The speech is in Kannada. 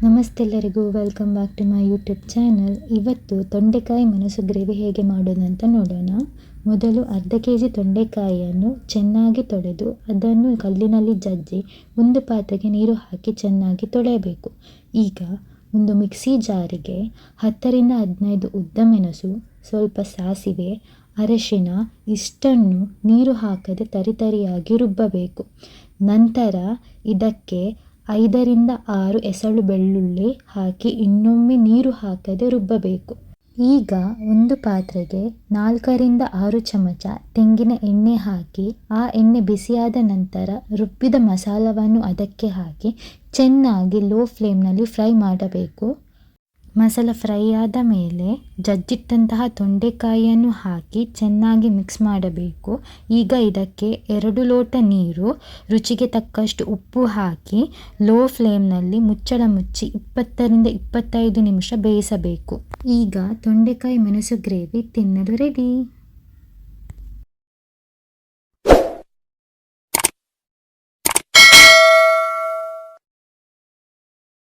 ನಮಸ್ತೆ ಎಲ್ಲರಿಗೂ, welcome back to my YouTube channel. ಇವತ್ತು ತೊಂಡೆಕಾಯಿ ಮೆಣಸು ಗ್ರೇವಿ ಹೇಗೆ ಮಾಡೋದಂತ ನೋಡೋಣ. ಮೊದಲು ಅರ್ಧ ಕೆಜಿ ತೊಂಡೆಕಾಯಿಯನ್ನು ಚೆನ್ನಾಗಿ ತೊಳೆದು ಅದನ್ನು ಕಲ್ಲಿನಲ್ಲಿ ಜಜ್ಜಿ ಒಂದು ಪಾತ್ರೆಗೆ ನೀರು ಹಾಕಿ ಚೆನ್ನಾಗಿ ತೊಳೆಯಬೇಕು. ಈಗ ಒಂದು ಮಿಕ್ಸಿ ಜಾರಿಗೆ 10ರಿಂದ 15 ಉದ್ದ ಮೆಣಸು, ಸ್ವಲ್ಪ ಸಾಸಿವೆ, ಅರಶಿನ ಇಷ್ಟನ್ನು ನೀರು ಹಾಕದೆ ತರಿತರಿಯಾಗಿ ರುಬ್ಬಬೇಕು. ನಂತರ ಇದಕ್ಕೆ 5ರಿಂದ 6 ಎಸಳು ಬೆಳ್ಳುಳ್ಳಿ ಹಾಕಿ ಇನ್ನೊಮ್ಮೆ ನೀರು ಹಾಕದೆ ರುಬ್ಬಬೇಕು. ಈಗ ಒಂದು ಪಾತ್ರೆಗೆ 4ರಿಂದ 6 ಚಮಚ ತೆಂಗಿನ ಎಣ್ಣೆ ಹಾಕಿ ಆ ಎಣ್ಣೆ ಬಿಸಿಯಾದ ನಂತರ ರುಬ್ಬಿದ ಮಸಾಲವನ್ನು ಅದಕ್ಕೆ ಹಾಕಿ ಚೆನ್ನಾಗಿ ಲೋ ಫ್ಲೇಮ್ನಲ್ಲಿ ಫ್ರೈ ಮಾಡಬೇಕು. ಮಸಾಲ ಫ್ರೈ ಆದ ಮೇಲೆ ಜಜ್ಜಿಟ್ಟಂತಹ ತೊಂಡೆಕಾಯಿಯನ್ನು ಹಾಕಿ ಚೆನ್ನಾಗಿ ಮಿಕ್ಸ್ ಮಾಡಬೇಕು. ಈಗ ಇದಕ್ಕೆ 2 ಲೋಟ ನೀರು, ರುಚಿಗೆ ತಕ್ಕಷ್ಟು ಉಪ್ಪು ಹಾಕಿ ಲೋ ಫ್ಲೇಮ್ನಲ್ಲಿ ಮುಚ್ಚಳ ಮುಚ್ಚಿ 20ರಿಂದ 25 ನಿಮಿಷ ಬೇಯಿಸಬೇಕು. ಈಗ ತೊಂಡೆಕಾಯಿ ಮೆಣಸು ಗ್ರೇವಿ ತಿನ್ನಲು ರೆಡಿ.